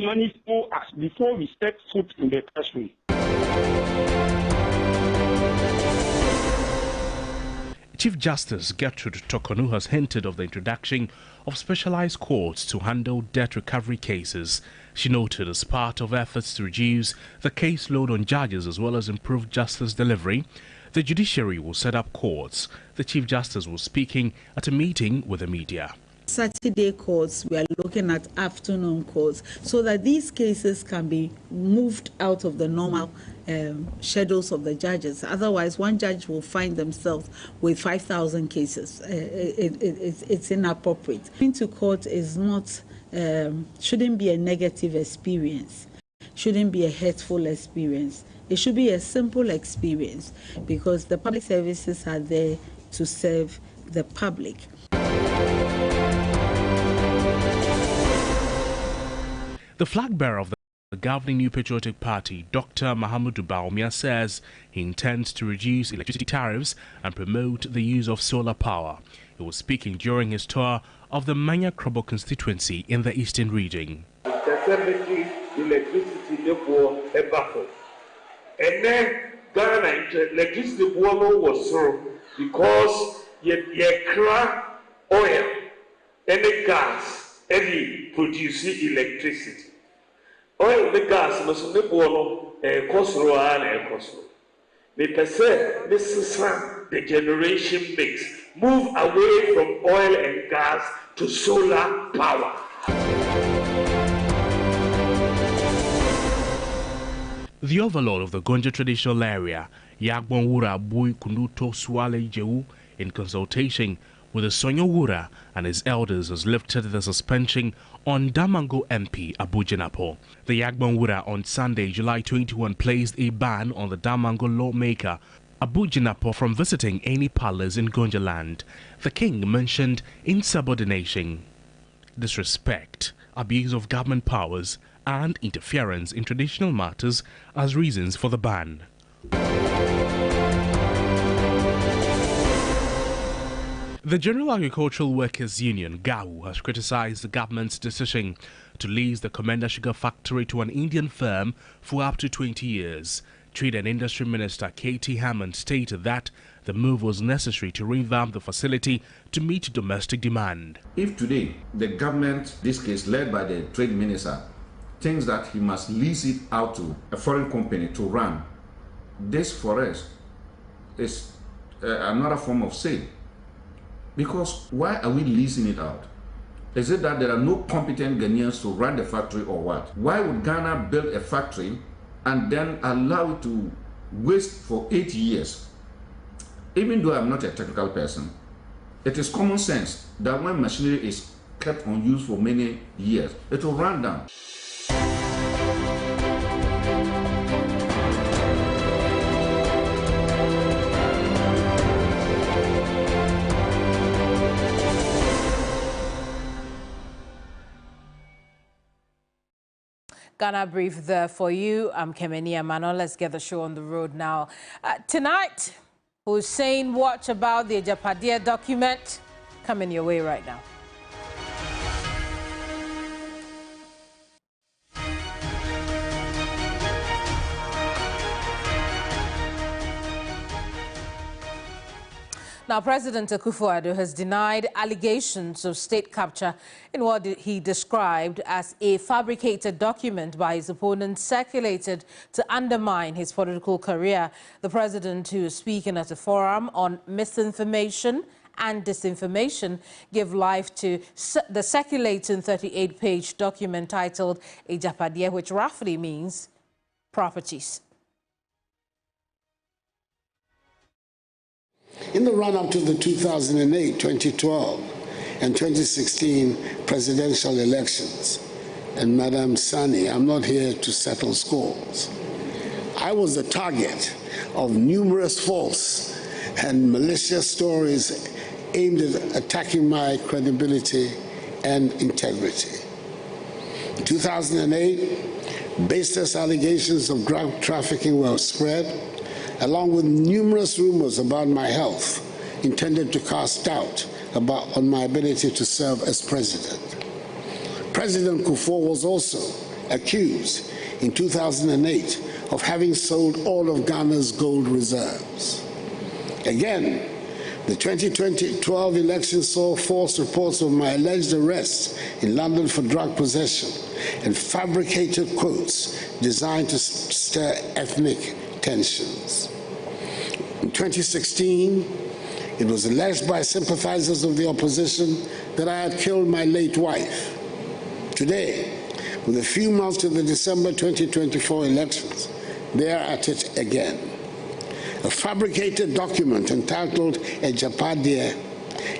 manageable as before we step foot in the country. Chief Justice Gertrude Tokonu has hinted of the introduction of specialized courts to handle debt recovery cases. She noted as part of efforts to reduce the caseload on judges as well as improve justice delivery, the judiciary will set up courts. The Chief Justice was speaking at a meeting with the media. Saturday courts, we are looking at afternoon courts so that these cases can be moved out of the normal schedules of the judges. Otherwise, one judge will find themselves with 5,000 cases. It's inappropriate. Going to court is not, shouldn't be a negative experience, shouldn't be a hurtful experience. It should be a simple experience because the public services are there to serve the public. The flag bearer of the governing New Patriotic Party, Dr. Mahamudu Bawumia, says he intends to reduce electricity tariffs and promote the use of solar power. He was speaking during his tour of the Manya Krobo constituency in the eastern region. Electricity was so because oil and gas and produce electricity. Oil the gas must be cost and cost. They perceive this is the generation mix. Move away from oil and gas to solar power. The overlord of the Gonja traditional area, Yagbonwura Bui Kunuto Swale Jewu, in consultation with the Sonyowura and his elders, has lifted the suspension on Damango MP Abujinapo. The Yagbonwura on Sunday, July 21, placed a ban on the Damango lawmaker Abujinapo from visiting any palace in Gonja land. The king mentioned insubordination, disrespect, abuse of government powers, and interference in traditional matters as reasons for the ban. The General Agricultural Workers Union, GAU, has criticized the government's decision to lease the Commander Sugar Factory to an Indian firm for up to 20 years. Trade and Industry Minister K.T. Hammond stated that the move was necessary to revamp the facility to meet domestic demand. If today the government, this case led by the Trade Minister, thinks that he must lease it out to a foreign company to run, this for us is another form of sale. Because why are we leasing it out? Is it that there are no competent Ghanaians to run the factory or what? Why would Ghana build a factory and then allow it to waste for 8 years? Even though I'm not a technical person, it is common sense that when machinery is kept on use for many years, it will run down. Ghana Brief there for you. I'm Keminni Amanor. Let's get the show on the road now. Tonight, who's saying what about the Agyapadie document? Coming your way right now. Now, President Akufo-Addo has denied allegations of state capture in what he described as a fabricated document by his opponents circulated to undermine his political career. The president, who is speaking at a forum on misinformation and disinformation, gave life to the circulating 38-page document titled Agyapadie, which roughly means properties. In the run-up to the 2008, 2012, and 2016 presidential elections, and Madam Sani, I'm not here to settle scores, I was the target of numerous false and malicious stories aimed at attacking my credibility and integrity. In 2008, baseless allegations of drug trafficking were spread, along with numerous rumors about my health intended to cast doubt on my ability to serve as president. President Kufuor was also accused in 2008 of having sold all of Ghana's gold reserves. Again, the 2012 election saw false reports of my alleged arrest in London for drug possession and fabricated quotes designed to stir ethnic tensions. In 2016, it was alleged by sympathizers of the opposition that I had killed my late wife. Today, with a few months to the December 2024 elections, they are at it again. A fabricated document entitled Agyapadie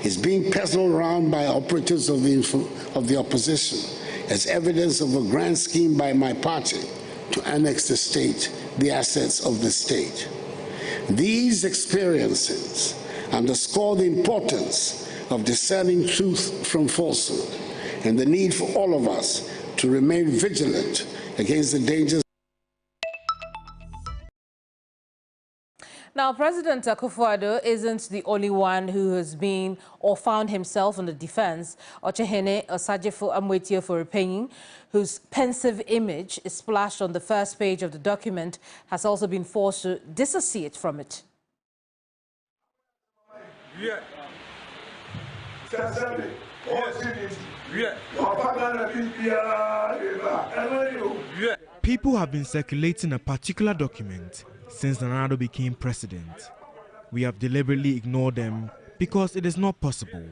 is being peddled around by operatives of the opposition as evidence of a grand scheme by my party to annex the state, the assets of the state. These experiences underscore the importance of discerning truth from falsehood and the need for all of us to remain vigilant against the dangers. Now, President Akufo-Addo isn't the only one who has been or found himself on the defense. Ochehene Osajefo Amwetio for Repaying, whose pensive image is splashed on the first page of the document, has also been forced to dissociate from it. People have been circulating a particular document since Nana Addo became president. We have deliberately ignored them because it is not possible.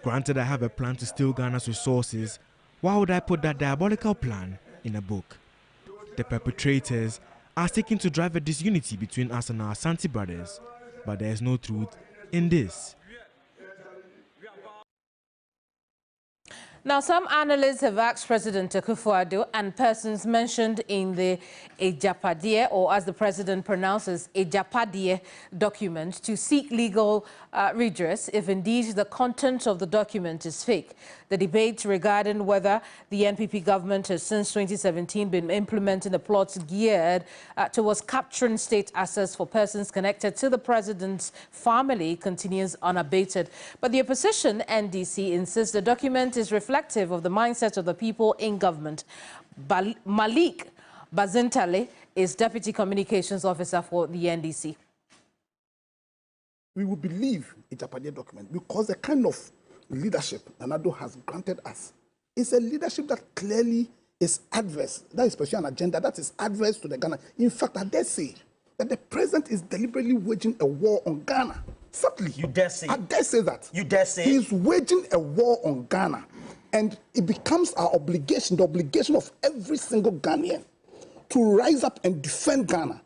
Granted, I have a plan to steal Ghana's resources. Why would I put that diabolical plan in a book? The perpetrators are seeking to drive a disunity between us and our Asante brothers, but there is no truth in this. Now, some analysts have asked President Akufo-Addo and persons mentioned in the Agyapadie, or as the president pronounces, Agyapadie document, to seek legal redress if indeed the content of the document is fake. The debate regarding whether the NPP government has since 2017 been implementing a plot geared towards capturing state assets for persons connected to the president's family continues unabated. But the opposition, NDC, insists the document is reflective of the mindset of the people in government. Malik Bazintale is Deputy Communications Officer for the NDC. We will believe Agyapadie document because the kind of leadership Nana Addo has granted us is a leadership that clearly is adverse. That is pursuing an agenda that is adverse to the Ghana. In fact, I dare say that the president is deliberately waging a war on Ghana. Certainly. You dare say? I dare say that. You dare say? He is waging a war on Ghana. And it becomes our obligation, the obligation of every single Ghanaian, to rise up and defend Ghana.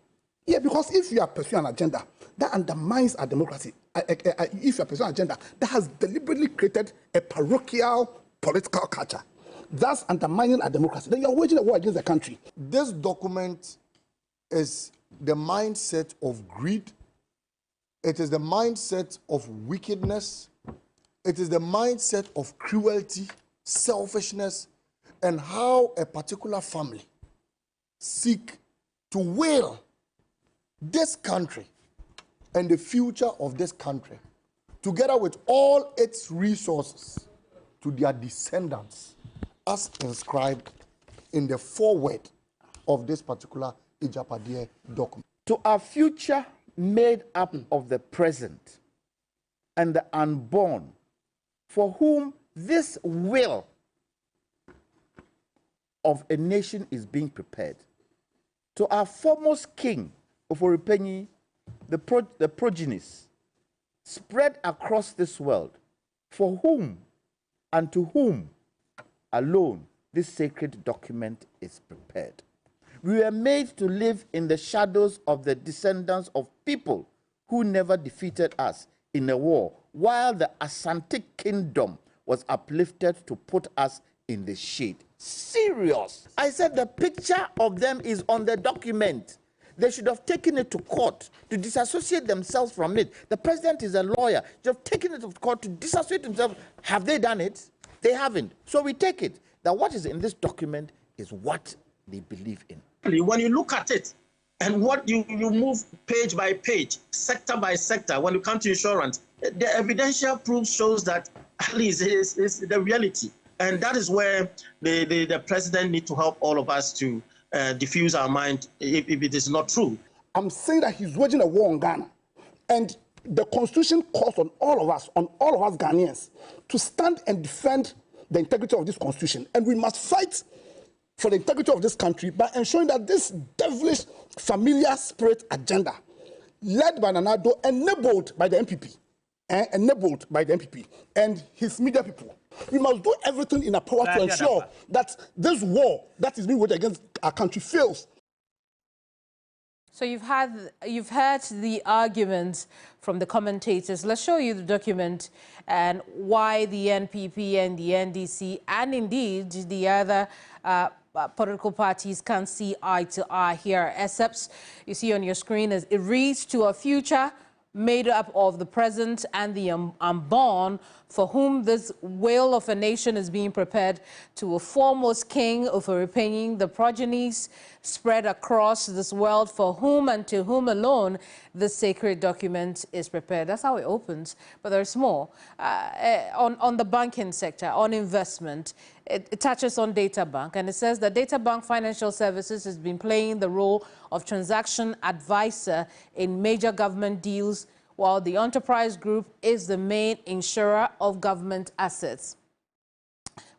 Yeah, because if you are pursuing an agenda that undermines our democracy, if you are pursuing an agenda that has deliberately created a parochial political culture, thus undermining our democracy, then you are waging a war against the country. This document is the mindset of greed. It is the mindset of wickedness. It is the mindset of cruelty, selfishness, and how a particular family seek to will this country and the future of this country, together with all its resources, to their descendants, as inscribed in the foreword of this particular Agyapadie document. To our future made up of the present and the unborn, for whom this will of a nation is being prepared. To our foremost king, Oforipenyi, the progenies spread across this world, for whom and to whom alone this sacred document is prepared. We were made to live in the shadows of the descendants of people who never defeated us in a war, while the Asante kingdom was uplifted to put us in the shade. Serious. I said the picture of them is on the document. They should have taken it to court to disassociate themselves from it. The president is a lawyer. They have taken it to court to disassociate themselves. Have they done it? They haven't. So we take it that what is in this document is what they believe in. When you look at it and what you move page by page, sector by sector, when you come to insurance, the evidential proof shows that at least is the reality. And that is where the president needs to help all of us to diffuse our mind if it is not true. I'm saying that he's waging a war on Ghana. And the Constitution calls on all of us Ghanaians, to stand and defend the integrity of this Constitution. And we must fight for the integrity of this country by ensuring that this devilish familiar spirit agenda, led by Nanado, enabled by the MPP, and his media people, we must do everything in our power to ensure that this war that is being waged against our country fails. So you've heard the arguments from the commentators. Let's show you the document and why the NPP and the NDC and indeed the other political parties can't see eye to eye here. Except you see on your screen as it reads, to a future made up of the present and the unborn, for whom this will of a nation is being prepared, to a foremost king of repaying the progenies spread across this world, for whom and to whom alone this sacred document is prepared. That's how it opens, but there's more. On the banking sector, on investment, it touches on Data Bank, and it says that Data Bank Financial Services has been playing the role of transaction advisor in major government deals, while the enterprise group is the main insurer of government assets.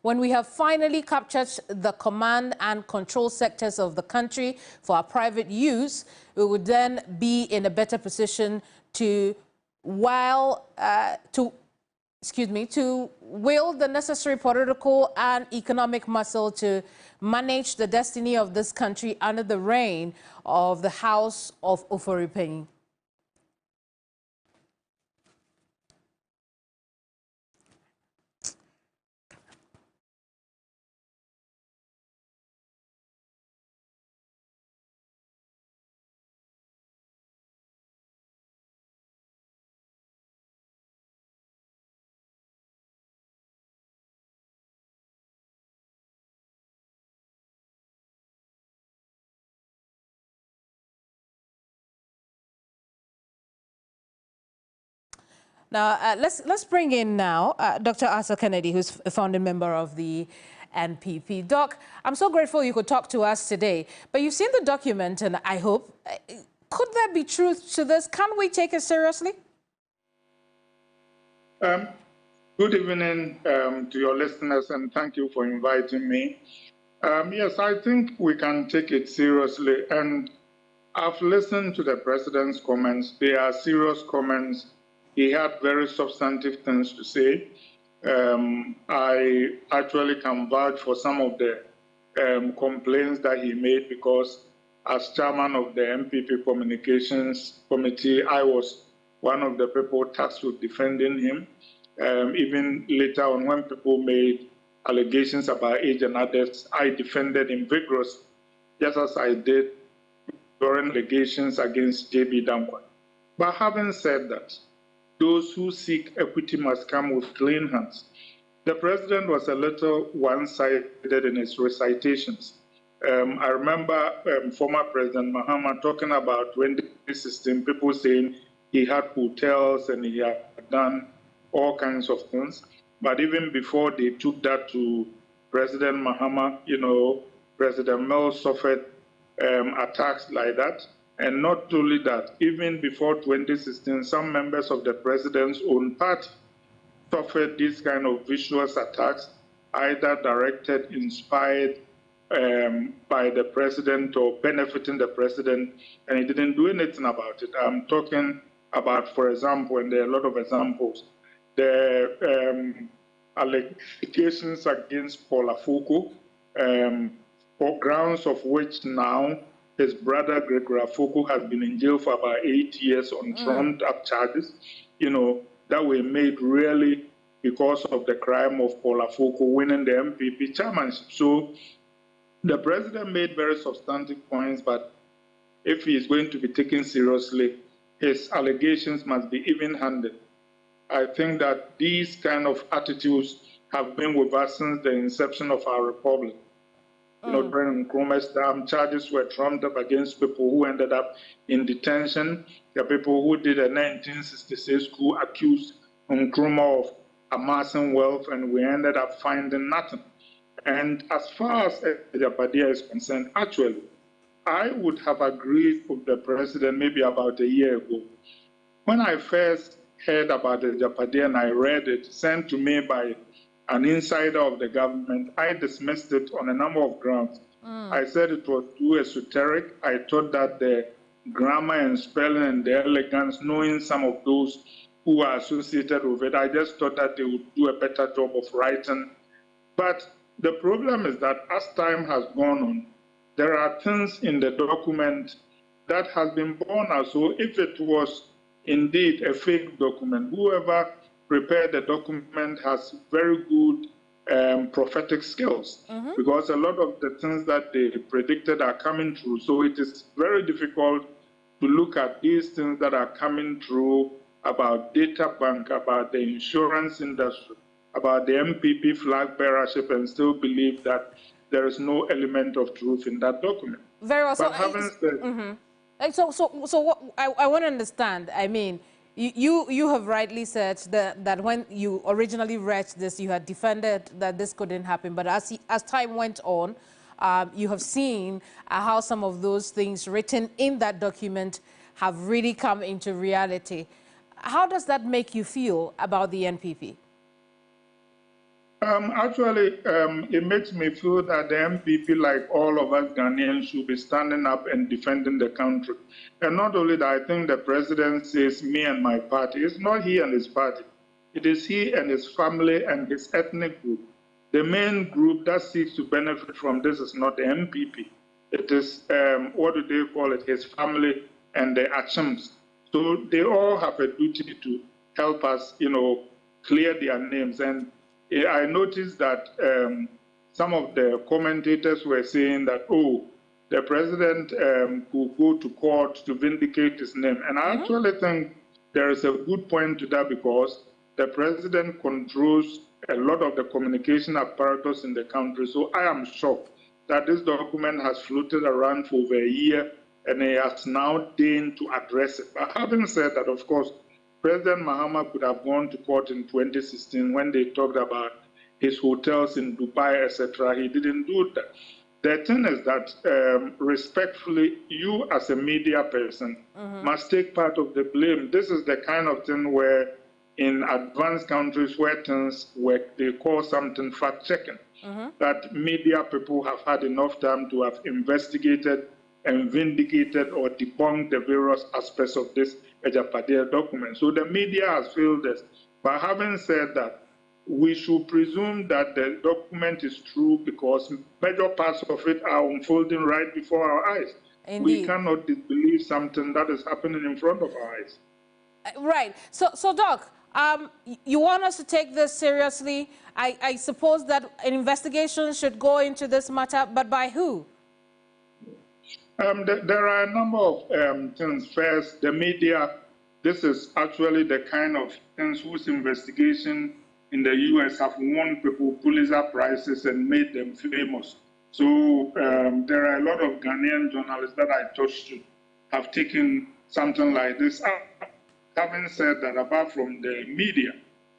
When we have finally captured the command and control sectors of the country for our private use, we would then be in a better position to wield the necessary political and economic muscle to manage the destiny of this country under the reign of the House of Oforipenyi. Now, let's bring in now Dr. Arthur Kennedy, who's a founding member of the NPP. Doc, I'm so grateful you could talk to us today. But you've seen the document, and I hope, could there be truth to this? Can we take it seriously? Good evening to your listeners, and thank you for inviting me. Yes, I think we can take it seriously, and I've listened to the president's comments. They are serious comments. He had very substantive things to say. I actually can vouch for some of the complaints that he made, because as chairman of the MPP Communications Committee, I was one of the people tasked with defending him. Even later on, when people made allegations about age and others, I defended him vigorously, just as I did during allegations against J.B. Dankwa. But having said that, those who seek equity must come with clean hands. The president was a little one-sided in his recitations. I remember former President Mahama talking about 2016, people saying he had hotels and he had done all kinds of things. But even before they took that to President Mahama, President Mills suffered attacks like that. And not only that, even before 2016, some members of the president's own party suffered these kind of vicious attacks, either directed, inspired by the president or benefiting the president, and he didn't do anything about it. I'm talking about, for example, and there are a lot of examples, the allegations against Paul Afoko, for grounds of which now his brother, Gregory Afoko, has been in jail for about 8 years on trumped-up charges, that were made really because of the crime of Paul Afoko winning the MPP chairmanship. So the president made very substantive points, but if he is going to be taken seriously, his allegations must be even-handed. I think that these kind of attitudes have been with us since the inception of our republic. During Nkrumah's time, charges were trumped up against people who ended up in detention. The people who did a 1966 coup accused Nkrumah of amassing wealth, and we ended up finding nothing. And as far as Agyapadie is concerned, actually, I would have agreed with the president maybe about a year ago. When I first heard about Agyapadie and I read it, sent to me by an insider of the government, I dismissed it on a number of grounds. I said it was too esoteric. I thought that the grammar and spelling and the elegance, knowing some of those who are associated with it, I just thought that they would do a better job of writing. But the problem is that as time has gone on, there are things in the document that has been borne out. So if it was indeed a fake document, whoever prepared the document has very good prophetic skills, because a lot of the things that they predicted are coming true. So it is very difficult to look at these things that are coming true about data bank, about the insurance industry, about the MPP flag bearership, and still believe that there is no element of truth in that document. Very well. But having said, So what I want to understand, I mean, you have rightly said that when you originally read this, you had defended that this couldn't happen. But as time went on, you have seen how some of those things written in that document have really come into reality. How does that make you feel about the NPP? Actually, it makes me feel that the MPP, like all of us Ghanaians, should be standing up and defending the country. And not only that, I think the president says me and my party. It's not he and his party. It is he and his family and his ethnic group. The main group that seeks to benefit from this is not the MPP. It is, what do they call it, his family and the Achims. So they all have a duty to help us, clear their names. And I noticed that some of the commentators were saying that, oh, the president could go to court to vindicate his name. And I actually think there is a good point to that, because the president controls a lot of the communication apparatus in the country. So I am shocked that this document has floated around for over a year and he has now deigned to address it. But having said that, of course, President Mahama could have gone to court in 2016 when they talked about his hotels in Dubai, etc. He didn't do that. The thing is that, respectfully, you as a media person must take part of the blame. This is the kind of thing where in advanced countries where things work, they call something fact-checking, that media people have had enough time to have investigated and vindicated or debunked the various aspects of this Agyapadie document. So the media has failed us. But having said that, we should presume that the document is true because major parts of it are unfolding right before our eyes. Indeed. We cannot disbelieve something that is happening in front of our eyes. Right. So Doc, you want us to take this seriously? I suppose that an investigation should go into this matter, but by who? There are a number of things. First, the media. This is actually the kind of things whose investigation in the U.S. have won people Pulitzer Prizes and made them famous. So there are a lot of Ghanaian journalists that I talked to have taken something like this up. Having said that, apart from the media,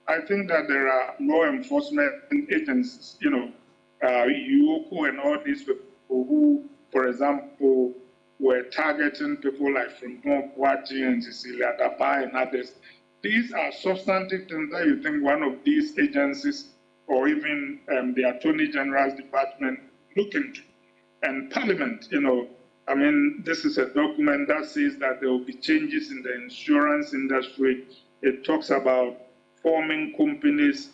I think that there are law enforcement agencies, UOCO and all these people who, for example, were targeting people like Frimpong Kwati and Cecilia Dapa and others. These are substantive things that you think one of these agencies or even the Attorney General's department look into. And Parliament, this is a document that says that there will be changes in the insurance industry. It talks about forming companies,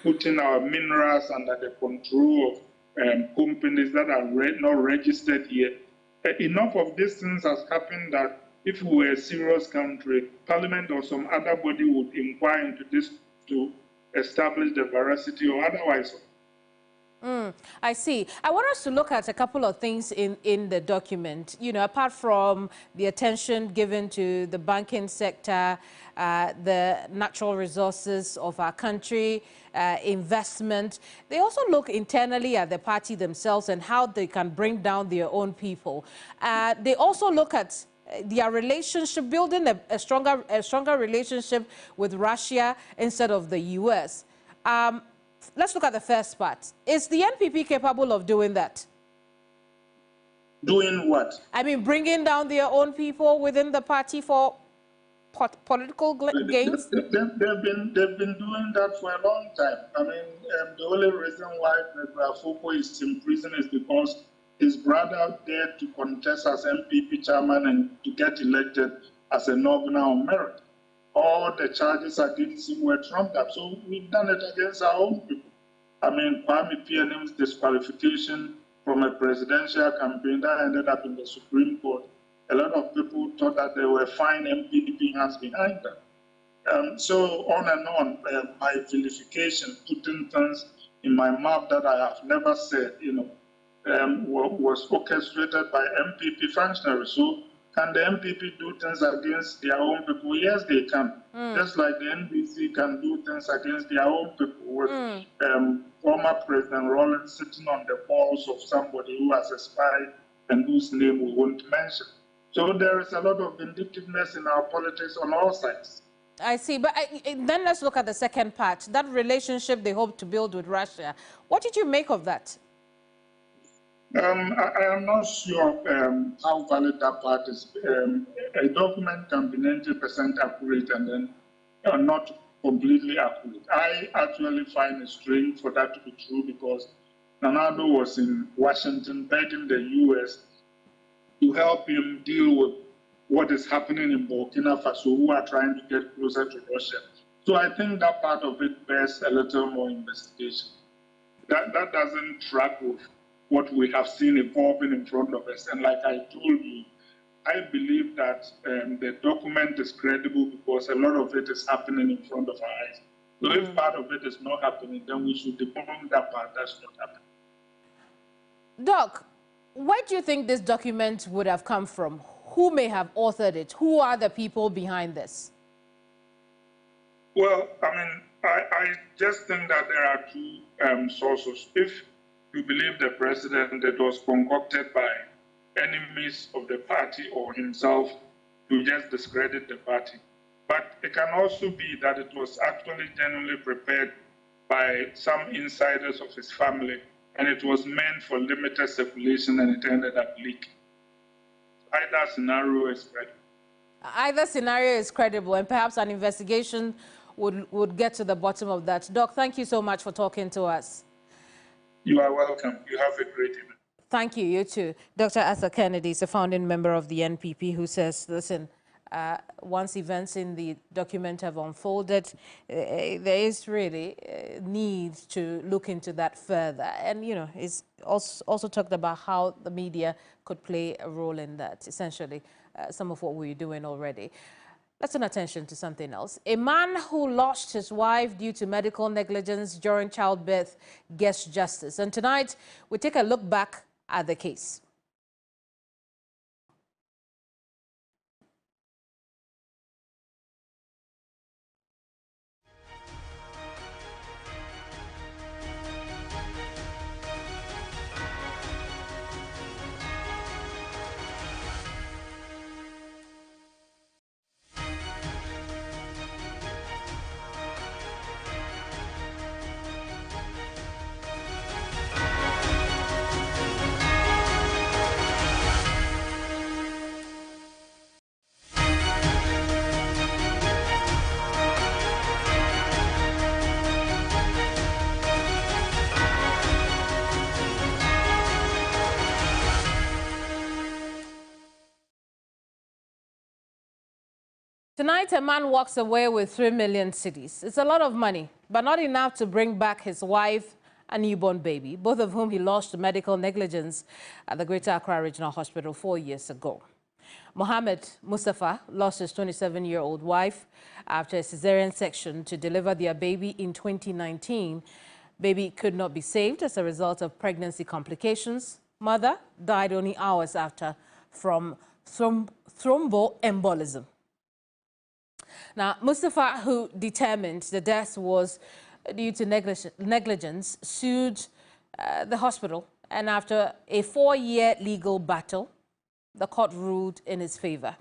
putting our minerals under the control of companies that are not registered yet. Enough of these things has happened that if we were a serious country, Parliament or some other body would inquire into this to establish the veracity or otherwise. I see. I want us to look at a couple of things in the document. Apart from the attention given to the banking sector, the natural resources of our country, investment, they also look internally at the party themselves and how they can bring down their own people. They also look at their relationship, building a stronger relationship with Russia instead of the U.S. Let's look at the first part. Is the NPP capable of doing that? Doing what? I mean, bringing down their own people within the party for political gains? They've been doing that for a long time. I mean, the only reason why Afoko is in prison is because his brother dared to contest as MPP chairman and to get elected as a governor on merit. All the charges against him were trumped up. So we've done it against our own people. I mean, Kwame PNM's disqualification from a presidential campaign that ended up in the Supreme Court. A lot of people thought that there were fine MPP hands behind them. So on and on, my vilification, putting things in my mouth that I have never said, was orchestrated by MPP functionaries. So can the MPP do things against their own people? Yes, they can. Just like the NBC can do things against their own people with former President Rawlings sitting on the balls of somebody who has a spy and whose name we won't mention. So there is a lot of vindictiveness in our politics on all sides. I see, but then let's look at the second part, that relationship they hope to build with Russia. What did you make of that? I am not sure how valid that part is. A document can be 90% accurate and then not completely accurate. I actually find it strange for that to be true because Nanado was in Washington begging the U.S. to help him deal with what is happening in Burkina Faso, who are trying to get closer to Russia. So I think that part of it bears a little more investigation. That doesn't track with what we have seen evolving in front of us. And like I told you, I believe that the document is credible because a lot of it is happening in front of our eyes. So if part of it is not happening, then we should debunk that part that's not happening. Doc, where do you think this document would have come from? Who may have authored it? Who are the people behind this? Well, I mean, I just think that there are two sources. If you believe the president, that was concocted by enemies of the party or himself to just discredit the party. But it can also be that it was actually genuinely prepared by some insiders of his family, and it was meant for limited circulation and it ended up leaking. Either scenario is credible. Either scenario is credible, and perhaps an investigation would get to the bottom of that. Doc, thank you so much for talking to us. You are welcome. You have a great evening. Thank you. You too. Dr. Arthur Kennedy is a founding member of the NPP who says, listen, once events in the document have unfolded, there is really need to look into that further. And, you know, he's also talked about how the media could play a role in that, essentially, some of what we're doing already. Let's turn attention to something else. A man who lost his wife due to medical negligence during childbirth gets justice. And tonight, we take a look back at the case. Tonight, a man walks away with 3 million cedis. It's a lot of money, but not enough to bring back his wife and newborn baby, both of whom he lost to medical negligence at the Greater Accra Regional Hospital 4 years ago. Mohammed Mustafa lost his 27-year-old wife after a cesarean section to deliver their baby in 2019. Baby could not be saved as a result of pregnancy complications. Mother died only hours after from thromboembolism. Now, Mustafa, who determined the death was due to negligence, sued the hospital, and after a 4-year legal battle, the court ruled in his favor.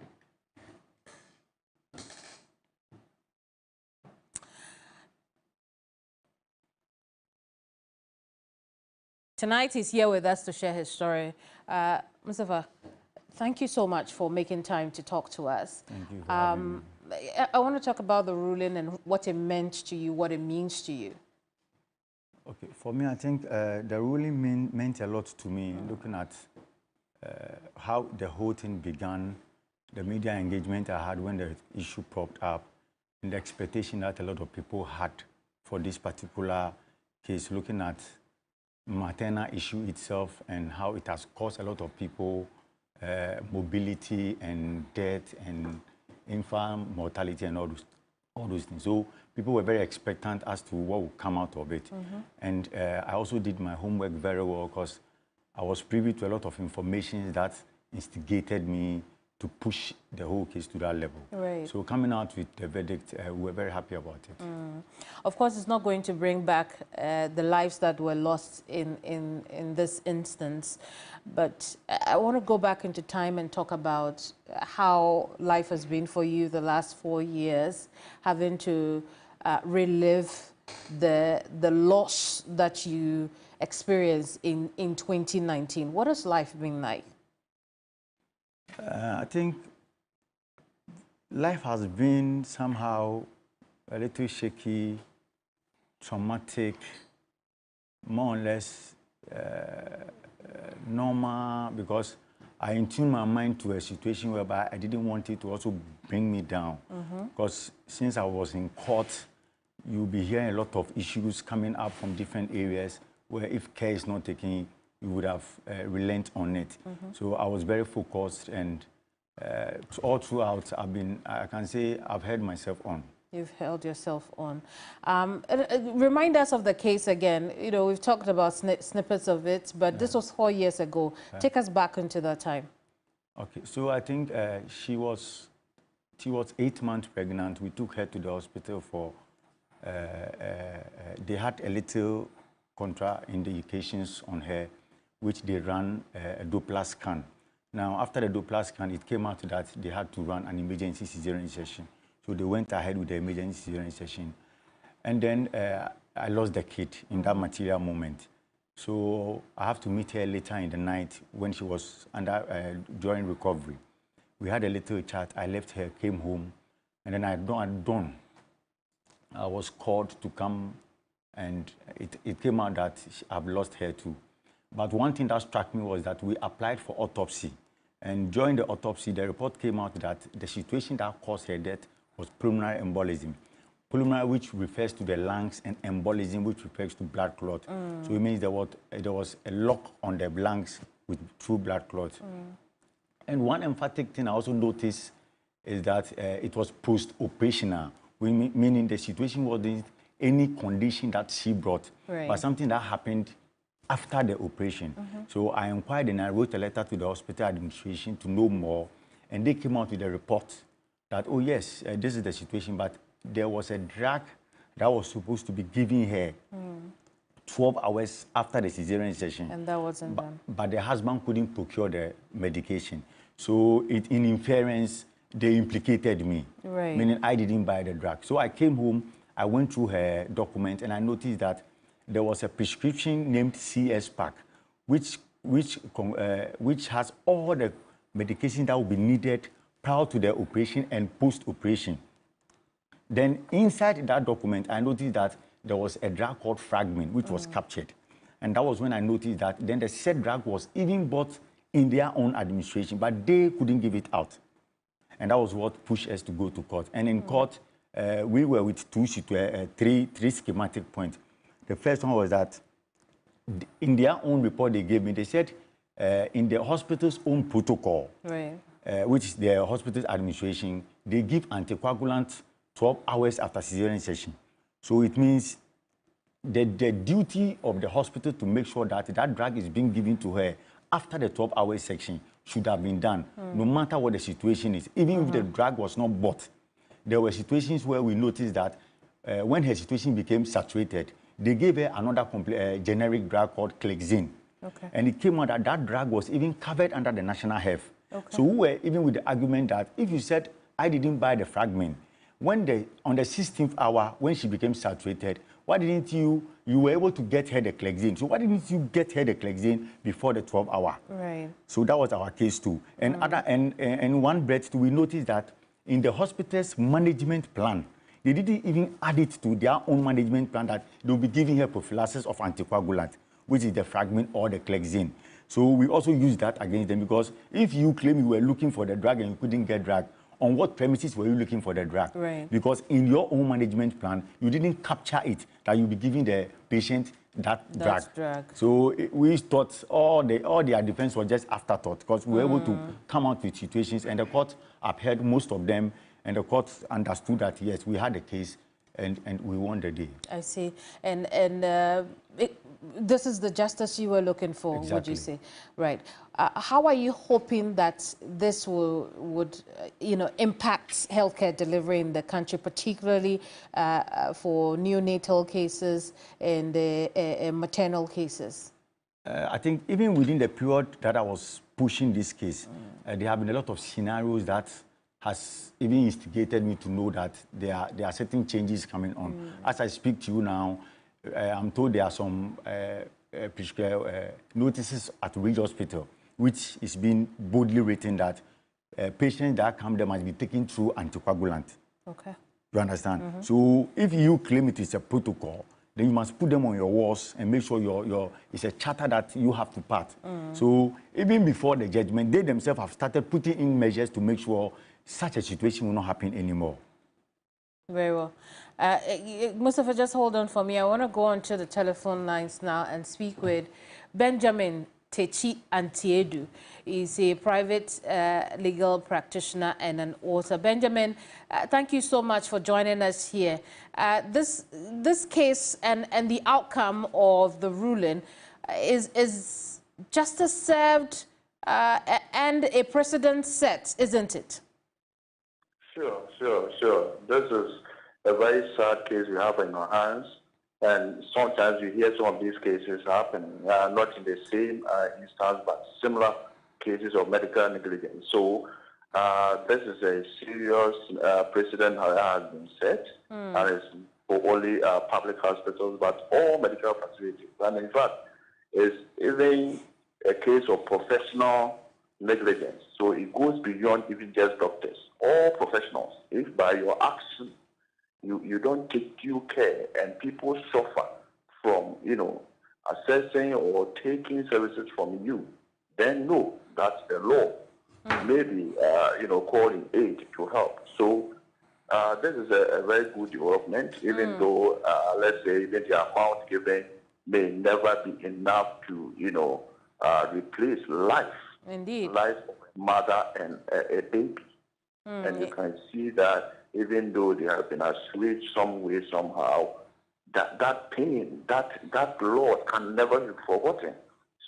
Tonight, he's here with us to share his story. Mustafa, thank you so much for making time to talk to us. Thank you for having me. I want to talk about the ruling and what it meant to you, what it means to you. Okay, for me, I think the ruling meant a lot to me, looking at how the whole thing began, the media engagement I had when the issue popped up, and the expectation that a lot of people had for this particular case, looking at maternal issue itself and how it has caused a lot of people mobility and death and infant mortality and all those things. So people were very expectant as to what would come out of it. And I also did my homework very well because I was privy to a lot of information that instigated me to push the whole case to that level. Right. So coming out with the verdict, we were very happy about it. Of course, it's not going to bring back the lives that were lost in this instance, but I want to go back into time and talk about how life has been for you the last 4 years, having to relive the loss that you experienced in 2019. What has life been like? I think life has been somehow a little shaky, traumatic, more or less normal, because I tuned my mind to a situation whereby I didn't want it to also bring me down. Because since I was in court, you'll be hearing a lot of issues coming up from different areas where if care is not taken, you would have relent on it. So I was very focused, and all throughout, I can say I've held myself on. You've held yourself on. Remind us of the case again. You know, we've talked about snippets of it, but this was 4 years ago. Take us back into that time. Okay, so I think she was 8 months pregnant. We took her to the hospital for, they had a little contraindications on her, which they ran a Doppler scan. Now, after the Doppler scan, it came out that they had to run an emergency cesarean section. So they went ahead with the emergency cesarean section. And then I lost the kid in that material moment. So I have to meet her later in the night when she was during recovery. We had a little chat. I left her, came home, and then at dawn, I was called to come, and it came out that I've lost her too. But one thing that struck me was that we applied for autopsy. And during the autopsy, the report came out that the situation that caused her death was pulmonary embolism. Pulmonary, which refers to the lungs, and embolism, which refers to blood clot. So it means there was a lock on the lungs through blood clot. And one emphatic thing I also noticed is that it was post-operational, meaning the situation wasn't any condition that she brought, but something that happened after the operation. So I inquired and I wrote a letter to the hospital administration to know more, and they came out with a report that, oh yes, this is the situation, but there was a drug that was supposed to be given her 12 hours after the cesarean session. And that wasn't done. But the husband couldn't procure the medication. So in inference, they implicated me, meaning I didn't buy the drug. So I came home, I went through her document, and I noticed that there was a prescription named CS Pack, which has all the medication that will be needed prior to the operation and post-operation. Then inside that document, I noticed that there was a drug called Fragment, which was captured. And that was when I noticed that then the said drug was even bought in their own administration, but they couldn't give it out. And that was what pushed us to go to court. And in court, we were with three schematic points. The first one was that in their own report they gave me, they said in the hospital's own protocol, which is the hospital's administration, they give anticoagulant 12 hours after cesarean session. So it means the duty of the hospital to make sure that that drug is being given to her after the 12-hour section should have been done, no matter what the situation is. Even if the drug was not bought, there were situations where we noticed that when her situation became saturated, they gave her another generic drug called Clexane. Okay. And it came out that that drug was even covered under the national health. Okay. So we were even with the argument that if you said, I didn't buy the fragment, on the 16th hour, when she became saturated, why didn't you were able to get her the Clexane? So why didn't you get her the Clexane before the 12th hour? Right. So that was our case too. And and one breath too, we noticed that in the hospital's management plan, they didn't even add it to their own management plan that they'll be giving her prophylaxis of anticoagulant, which is the fragment or the Clexane. So we also use that against them, because if you claim you were looking for the drug and you couldn't get drug, on what premises were you looking for the drug? Right. Because in your own management plan, you didn't capture it, that you'll be giving the patient that drug. So we thought all their defense was just afterthought, because we were able to come out with situations, and the court upheld most of them, and the court understood that, yes, we had a case, and we won the day. I see. And this is the justice you were looking for, exactly. Would you say? Right. How are you hoping that this would impact healthcare delivery in the country, particularly for neonatal cases and maternal cases? I think even within the period that I was pushing this case, there have been a lot of scenarios that has even instigated me to know that there are certain changes coming on. As I speak to you now, I'm told there are some notices at Ridge Hospital, which is being boldly written that patients that come there must be taken through anticoagulant. Okay. You understand? So if you claim it is a protocol, then you must put them on your walls and make sure it's a charter that you have to part. So even before the judgment, they themselves have started putting in measures to make sure such a situation will not happen anymore. Very well. Mustafa, just hold on for me. I want to go on to the telephone lines now and speak with Benjamin Techi Antiedu. He's a private legal practitioner and an author. Benjamin, thank you so much for joining us here. This case and the outcome of the ruling is justice served and a precedent set, isn't it? Sure. This is a very sad case we have in our hands, and sometimes you hear some of these cases happen, not in the same instance, but similar cases of medical negligence. So this is a serious precedent that has been set, and it's for only public hospitals, but all medical facilities. And in fact, it's even a case of professional negligence. So it goes beyond even just doctors. All professionals, if by your action you don't take due care and people suffer from, assessing or taking services from you, then no, that's the law. Maybe, calling aid to help. So this is a very good development, even though, let's say, even the amount given may never be enough to, replace life. Indeed. Life of a mother and a baby. And you can see that even though they have been assuaged some way, somehow, that pain, that loss can never be forgotten.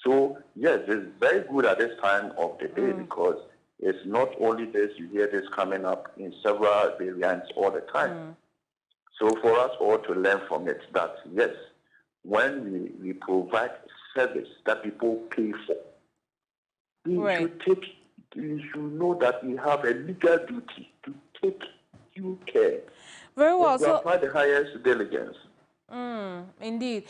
So, yes, it's very good at this time of the day because it's not only this, you hear this coming up in several variants all the time. So for us all to learn from it that, yes, when we provide service that people pay for, you should know that we have a legal duty to take due care. Very well. So apply the highest diligence. Indeed.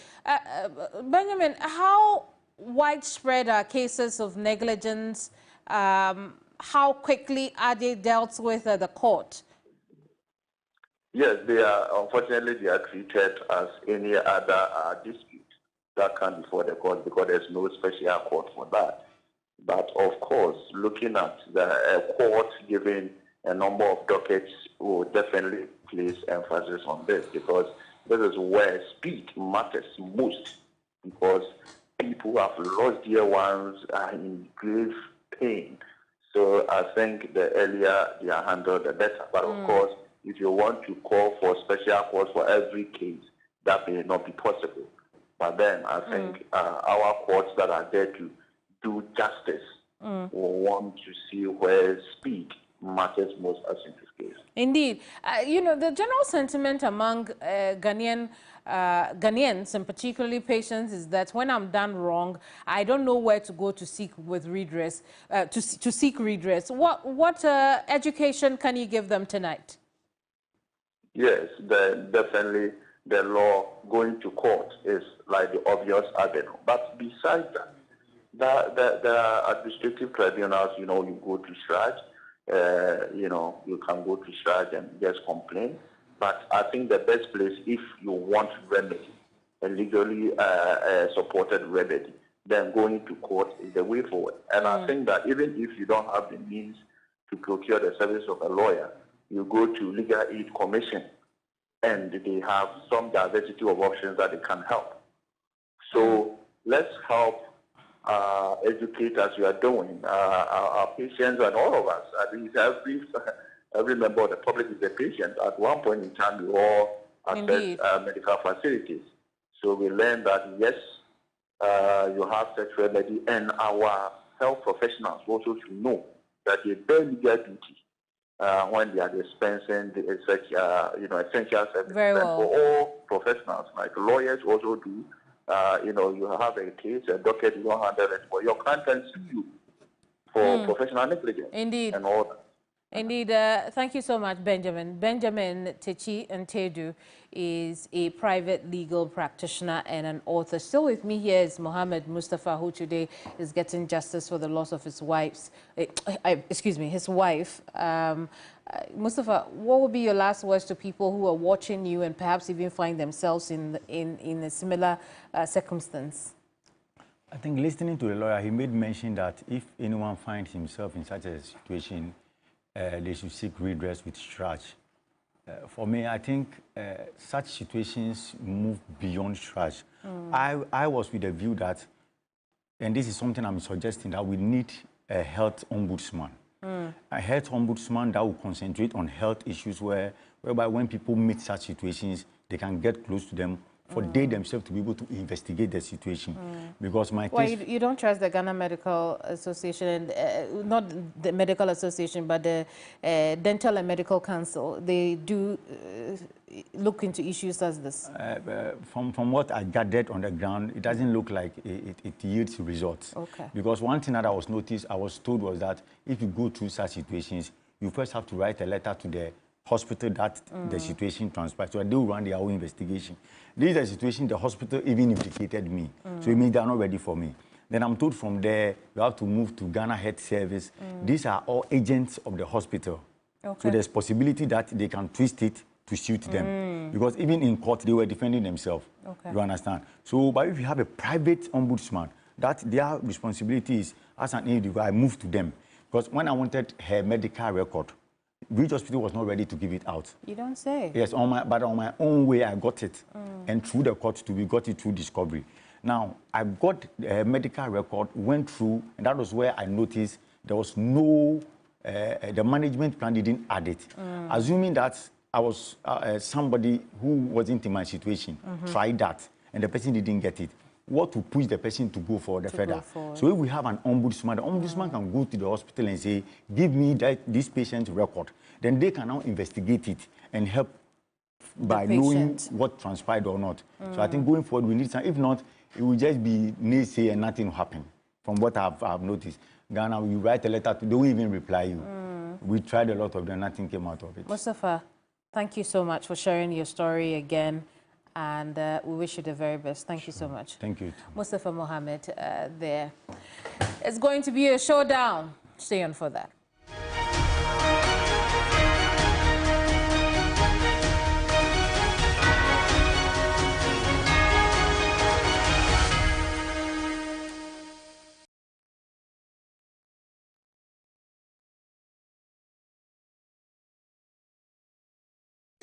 Benjamin, how widespread are cases of negligence? How quickly are they dealt with at the court? Yes, unfortunately, they are treated as any other dispute that come before the court because there's no special court for that. But of course, looking at the court giving a number of dockets will definitely place emphasis on this because this is where speed matters most because people have lost dear ones, are in grave pain. So I think the earlier they are handled, the better. But of course, if you want to call for special courts for every case, that may not be possible. But then I think our courts that are there to do justice will want to see where speed matters most as in this case. Indeed. The general sentiment among Ghanaians, and particularly patients, is that when I'm done wrong, I don't know where to go to seek redress. To seek redress. What education can you give them tonight? Yes, definitely the law going to court is like the obvious avenue. But besides that, there are administrative tribunals. You go to charge. You can go to charge and just complain. But I think the best place, if you want remedy, a legally supported remedy, then going to court is the way forward. And I think that even if you don't have the means to procure the service of a lawyer, you go to Legal Aid Commission, and they have some diversity of options that they can help. So let's help educate as you are doing, our patients and all of us. At least every member of the public is a patient. At one point in time, we all access medical facilities. So we learned that, yes, you have such remedy, and our health professionals also should know that they bear legal duty when they are dispensing such essential services. Very well. For all professionals, like lawyers also do, you have a case, a docket, you don't handle it, but your client can sue you for professional negligence. Indeed. And all that. Indeed. Thank you so much, Benjamin. Benjamin Techi Ntedu is a private legal practitioner and an author. Still with me here is Mohammed Mustafa, who today is getting justice for the loss of his his wife. Mustafa, what would be your last words to people who are watching you and perhaps even find themselves in a similar circumstance? I think listening to the lawyer, he made mention that if anyone finds himself in such a situation, they should seek redress with charge. For me, I think such situations move beyond charge. I was with the view that, and this is something I'm suggesting, that we need a health ombudsman. A health ombudsman that will concentrate on health issues whereby when people meet such situations, they can get close to them for they themselves to be able to investigate the situation. Because my case... Well, you don't trust the Ghana Medical Association, and, not the Medical Association, but the Dental and Medical Council. They do look into issues as this. From what I gathered on the ground, it doesn't look like it yields results. Okay. Because one thing that I was told was that if you go through such situations, you first have to write a letter to the hospital that the situation transpired, so they will run their own investigation. This is a situation the hospital even implicated me, so it means they are not ready for me. Then I'm told from there, you have to move to Ghana Health Service. These are all agents of the hospital. Okay. So there's possibility that they can twist it to suit them. Because even in court, they were defending themselves. Okay. You understand? So, but if you have a private ombudsman, that their responsibility is, as an individual, I move to them. Because when I wanted her medical record, Bridge Hospital was not ready to give it out. You don't say. Yes, but on my own way, I got it. And through the court, we got it through discovery. Now, I got a medical record, went through, and that was where I noticed there was no, the management plan didn't add it. Assuming that I was somebody who wasn't in my situation, tried that, and the person didn't get it. What to push the person to go for the further. So if we have an ombudsman, the ombudsman can go to the hospital and say, give me this patient's record. Then they can now investigate it and help by knowing what transpired or not. So I think going forward, we need some. If not, it will just be naysay and nothing will happen. From what I've noticed. Ghana, you write a letter, they won't even reply you. We tried a lot of them, nothing came out of it. Mustafa, thank you so much for sharing your story again. And we wish you the very best. Thank you so much. Thank you. Mustafa Mohammed there. It's going to be a showdown. Stay on for that.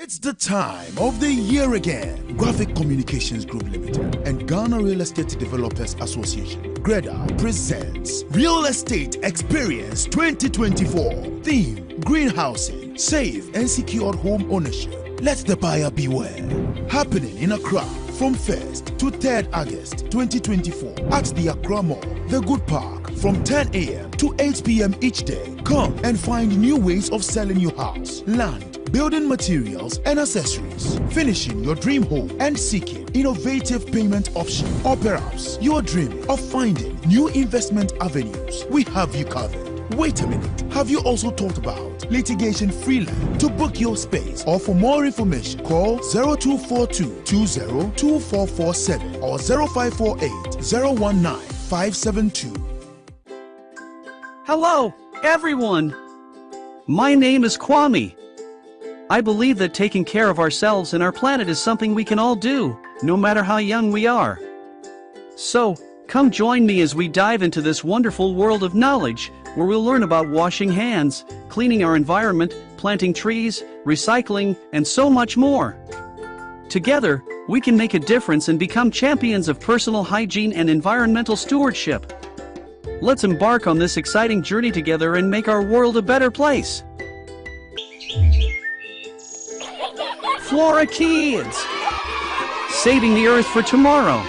It's the time of the year again. Graphic Communications Group Limited and Ghana Real Estate Developers Association, GREDA, presents Real Estate Experience 2024. Theme: Greenhousing, safe and secured home ownership. Let the buyer beware. Happening in Accra, from 1st to 3rd August 2024 at the Accra Mall, The Good Park, from 10 a.m. to 8 p.m. each day. Come and find new ways of selling your house, land, building materials and accessories, finishing your dream home and seeking innovative payment options. Or perhaps you're dreaming of finding new investment avenues. We have you covered. Wait a minute. Have you also thought about litigation-free land? To book your space or for more information, call 0242-202447 or 0548-019-572. Hello, everyone. My name is Kwame. I believe that taking care of ourselves and our planet is something we can all do, no matter how young we are. So, come join me as we dive into this wonderful world of knowledge, where we'll learn about washing hands, cleaning our environment, planting trees, recycling, and so much more. Together, we can make a difference and become champions of personal hygiene and environmental stewardship. Let's embark on this exciting journey together and make our world a better place. Flora Kids! Saving the Earth for tomorrow.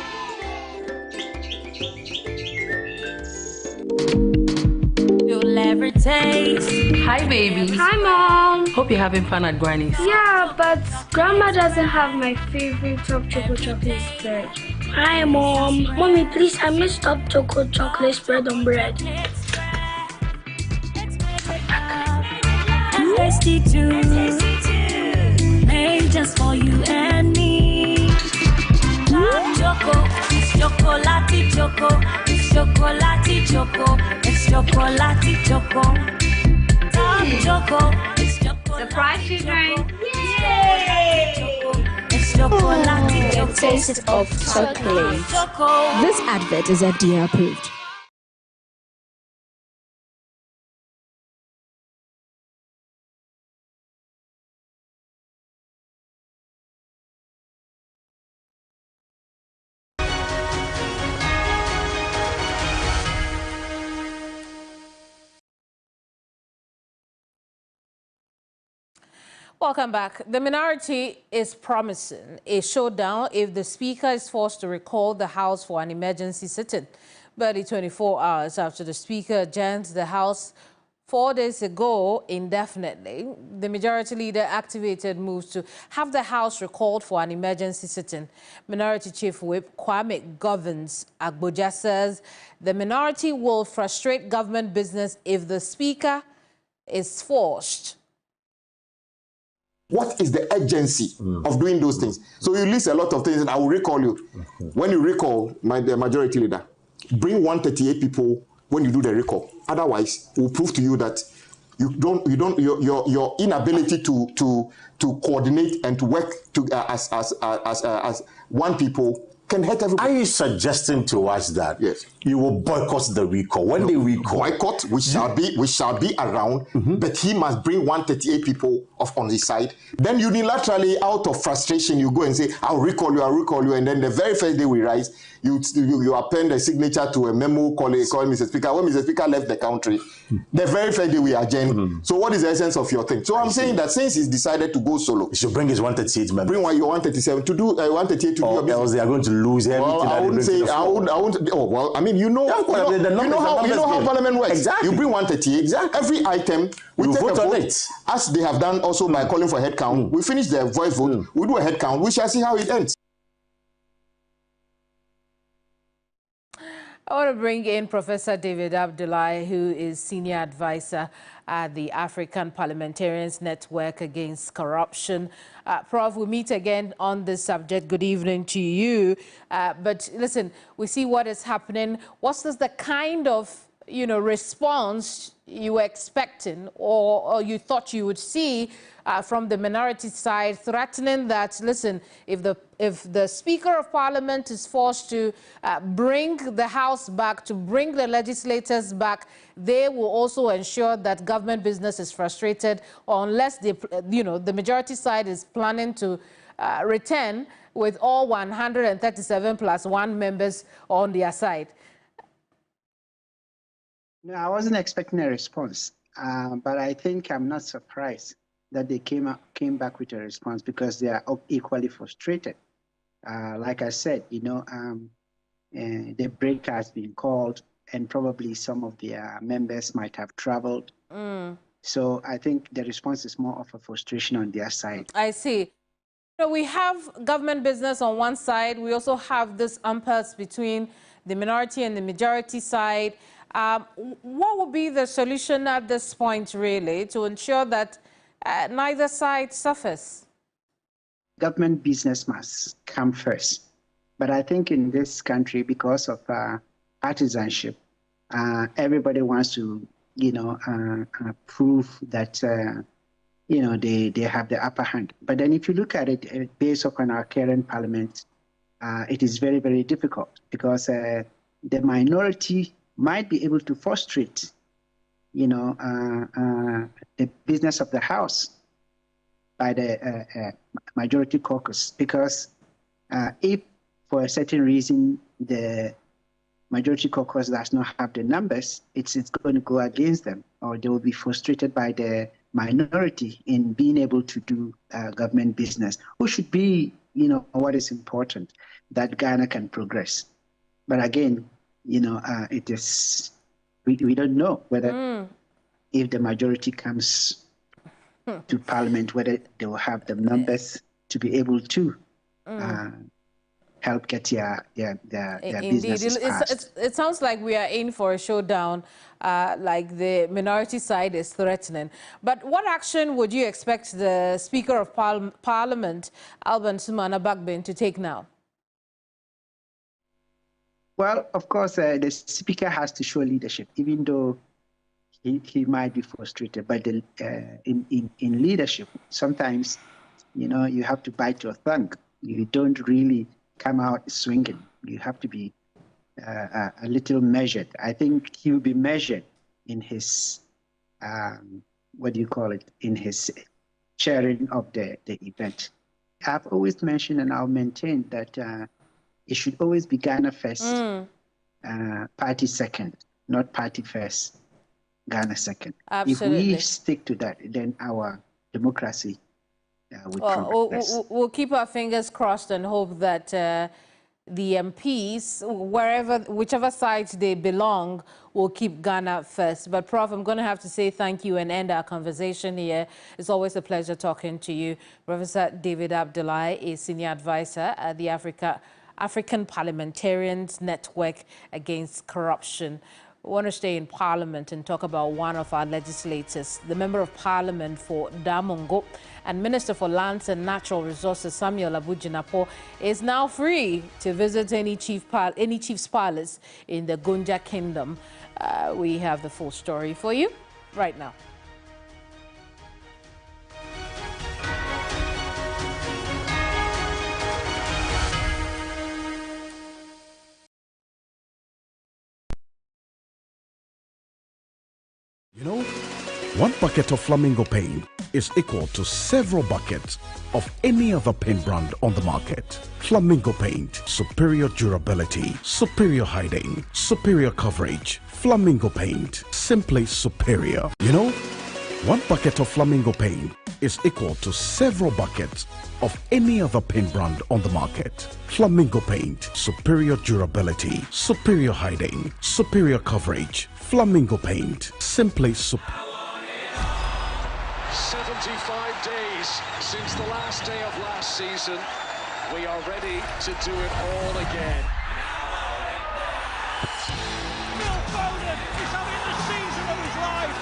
You'll ever taste. Hi, baby. Hi, Mom. Hope you're having fun at Granny's. Yeah, but Grandma doesn't have my favorite top chocolate spread. Hi, Mom. Mommy, please, I missed top chocolate spread on bread. Tasty too. Made just for you and me. Top choco, it's chocolate choco. It's chocolate choco. It's chocolate choco. Top choco, it's chocolate. Surprise children. Yay! It's chocolate choco. Taste of chocolate. This advert is FDA approved. Welcome back. The minority is promising a showdown if the Speaker is forced to recall the House for an emergency sitting. Barely 24 hours after the Speaker adjourned the House 4 days ago indefinitely, the Majority Leader activated moves to have the House recalled for an emergency sitting. Minority Chief Whip Kwame Governs Agyapadie says the minority will frustrate government business if the Speaker is forced. What is the urgency of doing those things? So you list a lot of things, and I will recall you. When you recall the Majority Leader, bring 138 people when you do the recall. Otherwise, we'll prove to you that your inability to coordinate and to work as one people can hurt everybody. Are you suggesting to us that you will boycott the recall? When they recall, boycott, we shall be around, but he must bring 138 people on his side. Then unilaterally, out of frustration, you go and say, I'll recall you, and then the very first day we rise, you append a signature to a memo calling Mr. Speaker. When Mr. Speaker left the country, the very first day we adjourn. So what is the essence of your thing? So I'm saying that since he's decided to go solo, he should bring his 138 members. Bring your 137 to do 138 to do your business. Else they are going to lose everything. Well, I wouldn't say. I wouldn't. Oh well, I mean, you know how Parliament works. Exactly. You bring 138. Exactly. Every item we take vote a vote on it, as they have done also by calling for head count. We finish the voice vote. We do a head count. We shall see how it ends. I want to bring in Professor David Abdullahi, who is Senior Advisor at the African Parliamentarians Network Against Corruption. Prof, we meet again on this subject. Good evening to you. But listen, we see what is happening. What's the kind of response you were expecting or you thought you would see from the minority side, threatening that, listen, if the Speaker of Parliament is forced to bring the House back, to bring the legislators back, they will also ensure that government business is frustrated, unless the majority side is planning to return with all 137 plus 1 members on their side. No, I wasn't expecting a response, but I think I'm not surprised that they came back with a response, because they are equally frustrated. like I said, the break has been called, and probably some of their members might have traveled. So I think the response is more of a frustration on their side. I see. So we have government business on one side. We also have this impasse between the minority and the majority side. What would be the solution at this point, really, to ensure that neither side suffers? Government business must come first. But I think in this country, because of partisanship, everybody wants to, prove that, they have the upper hand. But then if you look at it based upon our current parliament, it is very, very difficult because the minority might be able to frustrate, the business of the House by the majority caucus. Because if for a certain reason the majority caucus does not have the numbers, it's going to go against them, or they will be frustrated by the minority in being able to do government business, which should be, what is important, that Ghana can progress. But again, it is, we don't know whether if the majority comes to parliament, whether they will have the numbers to be able to help get their businesses passed. It sounds like we are in for a showdown, like the minority side is threatening. But what action would you expect the Speaker of Parliament, Alban Sumana Bagbin, to take now? Well, of course, the Speaker has to show leadership, even though he might be frustrated. But in leadership, sometimes, you have to bite your tongue. You don't really come out swinging. You have to be a little measured. I think he will be measured in his, in his chairing of the event. I've always mentioned, and I'll maintain, that it should always be Ghana first, party second, not party first, Ghana second. Absolutely. If we stick to that, then our democracy we'll keep our fingers crossed and hope that the MPs, whichever side they belong, will keep Ghana first. But Prof, I'm going to have to say thank you and end our conversation here. It's always a pleasure talking to you. Professor David Abdullahi is Senior Advisor at the African Parliamentarians Network Against Corruption. We want to stay in Parliament and talk about one of our legislators. The Member of Parliament for Damongo and Minister for Lands and Natural Resources, Samuel Abujinapo, is now free to visit any chief's palace in the Gonja Kingdom. We have the full story for you right now. One bucket of flamingo paint is equal to several buckets of any other paint brand on the market. Flamingo paint, superior durability, superior hiding, superior coverage. Flamingo paint, simply superior. One bucket of flamingo paint is equal to several buckets of any other paint brand on the market. Flamingo paint, superior durability, superior hiding, superior coverage. Flamingo paint, simply superior. 75 days since the last day of last season. We are ready to do it all again. Phil Foden is having the season of his life.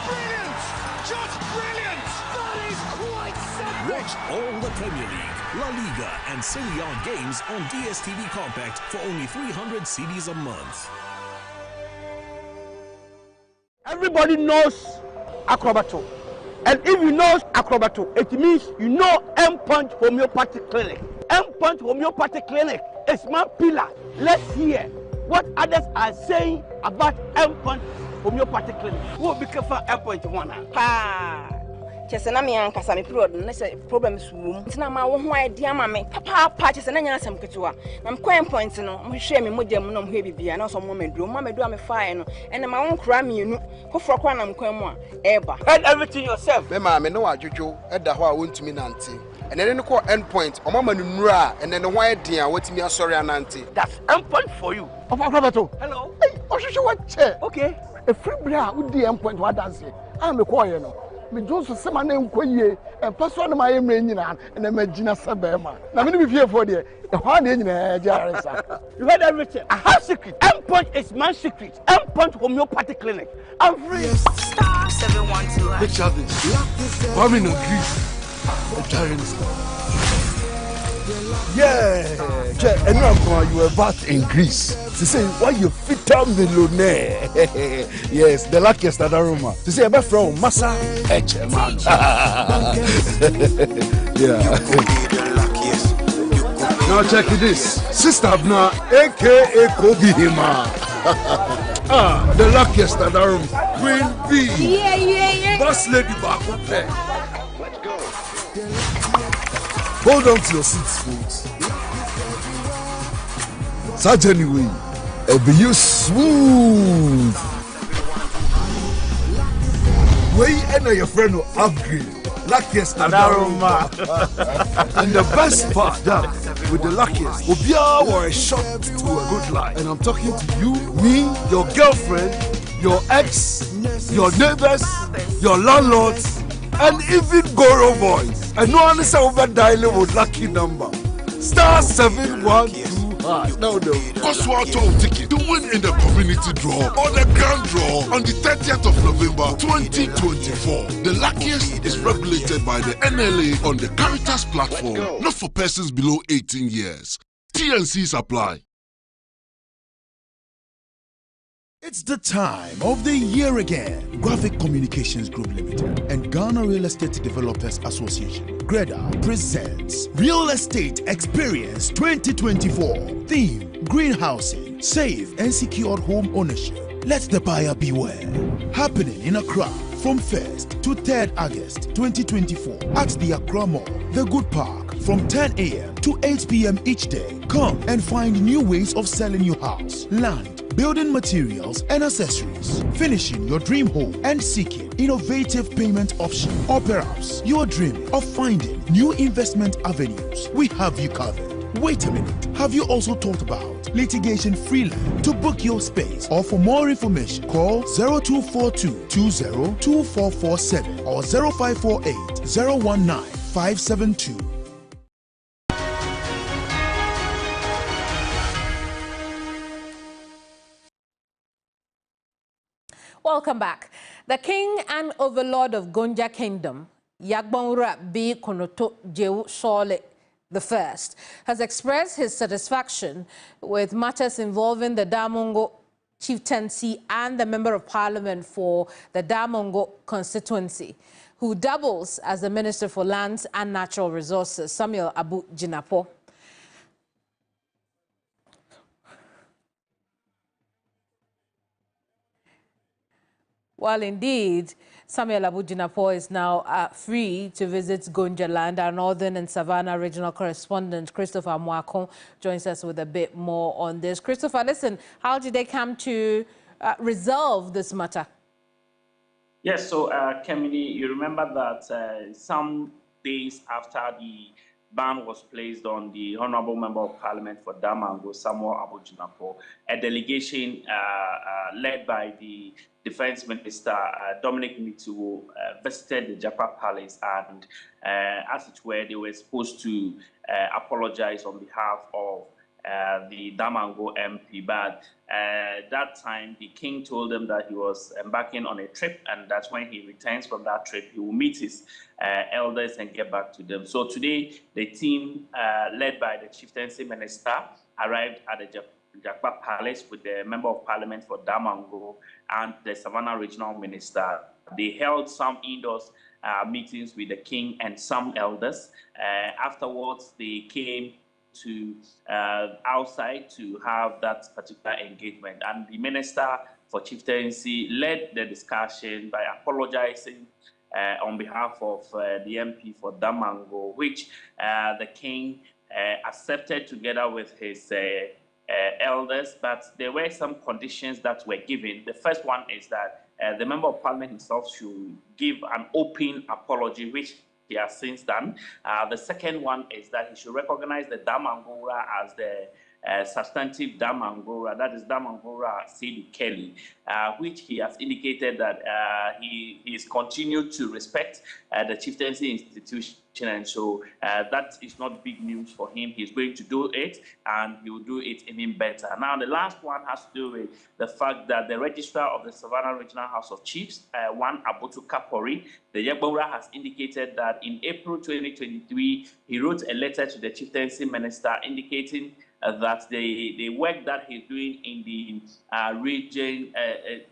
Brilliant! Just brilliant! That is quite something! Watch all the Premier League, La Liga and Serie A games on DSTV Compact for only 300 cedis a month. Everybody knows Agyapadie. And if you know Agyapadie, it means you know M-Punch Homeopathic Clinic. M-Punch Homeopathic Clinic is my pillar. Let's hear what others are saying about M-Punch Homeopathic Clinic. Who will be careful M-Punch one? Chesena me ankasa me period na say problems wom ntina ma wo ho idea ma me papa chesena nya asem ketewa na me coin point no mo hwe me modem no mo hwe bibia na so mo meduro me fine no ene ma won kra me enu kofro kwa na me coin mu a eba head everything yourself me ma me no adwojo eda ho a wontumi nante and then the end point. Omama nura, and then the white dear, what's me sorry ananti. That's end point for you. Of Akrabato. Hello. Hey, what chair? Okay. A free bra with the end point. What does it? I'm a choir, no. Me Joseph say my name Koye, and pass one of my name, and then Gina Sabema. Now, let me be here for the hard in Jarissa. You heard everything. I have secret. End point is my secret. End point homeopathic clinic. I'm free. Star 712. Picture this. I'm in Greece. Yeah, and now you were back in Greece. To say why you fit a millionaire. Yes, the luckiest at Aroma. To say about from Massa Echeman. Yeah. Now check this. Sister Abna, aka Kobe Hima. The luckiest at Aroma. Queen B. Yeah. Boss lady Bakupe. Hold on to your seats, folks. Such anyway, it'll be you smooth. Where you enter your friend will upgrade. Luckiest Nadaroma. And the best part that with the luckiest, Obia or a shot to a good life. And I'm talking to you, me, your girlfriend, your ex, your neighbors, your landlords, and even Goro boys. And no one is over dialing with lucky number. Star 712. Now the Coswato ticket to win in the community draw or the grand draw on the 30th of November 2024. The luckiest is regulated by the NLA on the Caritas platform, not for persons below 18 years. TNCs apply. It's the time of the year again. Graphic Communications Group Limited and Ghana Real Estate Developers Association, GREDA, presents Real Estate Experience 2024. Theme: greenhousing, safe and secured home ownership. Let the buyer beware. Happening in Accra from 1st to 3rd August 2024 at the Accra Mall, The Good Park, from 10 a.m. to 8 p.m. each day. Come and find new ways of selling your house, land, building materials and accessories, finishing your dream home and seeking innovative payment options. Or perhaps you are dreaming of finding new investment avenues. We have you covered. Wait a minute. Have you also thought about litigation-free land? To book your space or for more information, call 0242 20 2447 or 0548 019 572. Welcome back. The king and overlord of Gonja Kingdom, Yagbonra B. Konoto Jewu Sole I, has expressed his satisfaction with matters involving the Damongo chieftaincy and the Member of Parliament for the Damongo constituency, who doubles as the Minister for Lands and Natural Resources, Samuel Abu Jinapo. Well, indeed, Samuel Abu Jinapo is now free to visit Gonja land. Our Northern and Savannah regional correspondent, Christopher Mwakon, joins us with a bit more on this. Christopher, listen, how did they come to resolve this matter? Yes, so, Keminni, you remember that some days after the ban was placed on the Honorable Member of Parliament for Damongo, Samuel Abu Jinapo, a delegation led by the Defense Minister Dominic Mituwo visited the Japa Palace, and as it were, they were supposed to apologize on behalf of the Damongo MP, but that time the king told them that he was embarking on a trip, and that when he returns from that trip, he will meet his elders and get back to them. So today, the team led by the chieftaincy minister arrived at the Japa Palace with the Member of Parliament for Damongo and the Savannah Regional Minister. They held some indoors meetings with the king and some elders. Afterwards, they came to outside to have that particular engagement, and the Minister for Chieftaincy led the discussion by apologizing on behalf of the MP for Damongo, which the king accepted together with his elders, but there were some conditions that were given. The first one is that the Member of Parliament himself should give an open apology, which he he has since done. The second one is that he should recognize the Dam Angora as the substantive Dam Angora, that is Dam Angora Seydou Kelly, which he has indicated that he is continued to respect the chieftaincy institution, and so that is not big news for him. He's going to do it, and he will do it even better. Now, the last one has to do with the fact that the registrar of the Savannah Regional House of Chiefs, One Abotu Kapori, the Yegbora, has indicated that in April 2023, he wrote a letter to the chieftaincy minister indicating that the work that he's doing in the region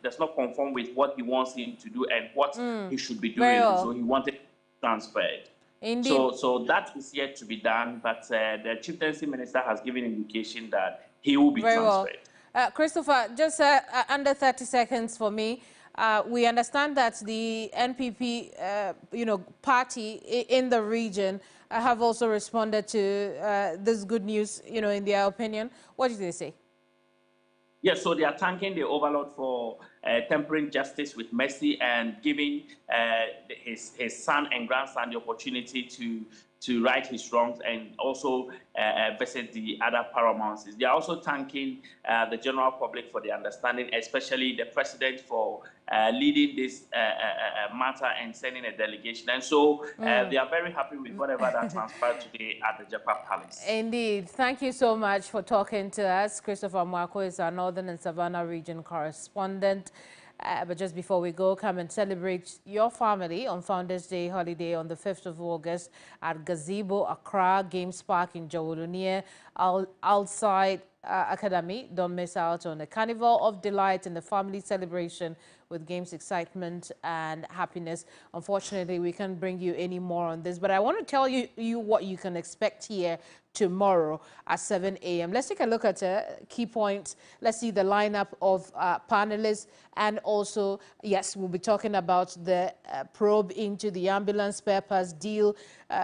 does not conform with what he wants him to do and what he should be doing. So he wanted it transferred. Indeed. So that is yet to be done, but the chieftaincy minister has given indication that he will be transferred. Well. Christopher, just under 30 seconds for me. We understand that the NPP, party in the region have also responded to this good news, in their opinion. What did they say? Yes, so they are thanking the overlord for tempering justice with mercy and giving his son and grandson the opportunity to right his wrongs and also visit the other paramounts. They are also thanking the general public for the understanding, especially the president for leading this matter and sending a delegation. And so they are very happy with whatever that transpired today at the Japan Palace. Indeed. Thank you so much for talking to us. Christopher Mwako is our Northern and Savannah region correspondent. But just before we go, come and celebrate your family on Founders Day holiday on the 5th of August at Gazebo Accra Games Park in Jawolunia, outside Academy. Don't miss out on the Carnival of Delight and the family celebration with games, excitement, and happiness. Unfortunately, we can't bring you any more on this, but I want to tell you what you can expect here tomorrow at 7 a.m. Let's take a look at key points. Let's see the lineup of panelists, and also, yes, we'll be talking about the probe into the ambulance spare parts deal.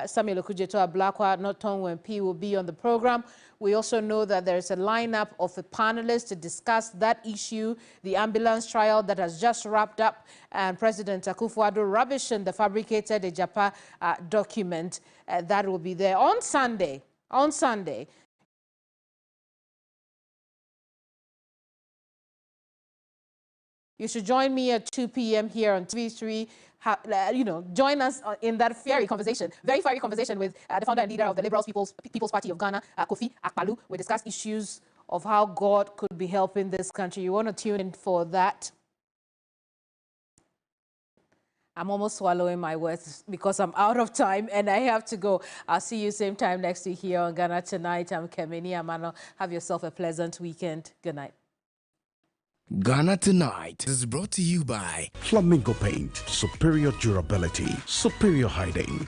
Samuel Okujeto Ablakwa, not Tongwen P, will be on the program. We also know that there's a lineup of the panelists to discuss that issue, the ambulance trial that has just wrapped up, and President Akufo-Addo rubbishing the fabricated Ejapa document that will be there on Sunday. On Sunday. You should join me at 2 p.m. here on TV3. Join us in that very fiery conversation with the founder and leader of the Liberal People's Party of Ghana, Kofi Akpalu. We discuss issues of how God could be helping this country. You want to tune in for that. I'm almost swallowing my words because I'm out of time and I have to go. I'll see you same time next week here on Ghana Tonight. I'm Keminni Amanor. Have yourself a pleasant weekend. Good night. Ghana Tonight is brought to you by Flamingo Paint. Superior durability, superior hiding.